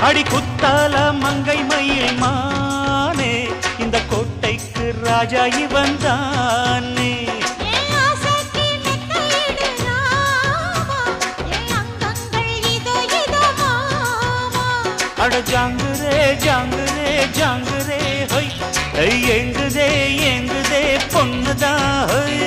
அடி குத்தால மங்கை மயில் மானே இந்த கோட்டைக்கு ராஜா இவன் தானே அட ஜாங்குரே ஜாங்குரே ஜாங்குரே ஹொய் எங்குதே எங்குதே பொண்ணுதான் ஹொய்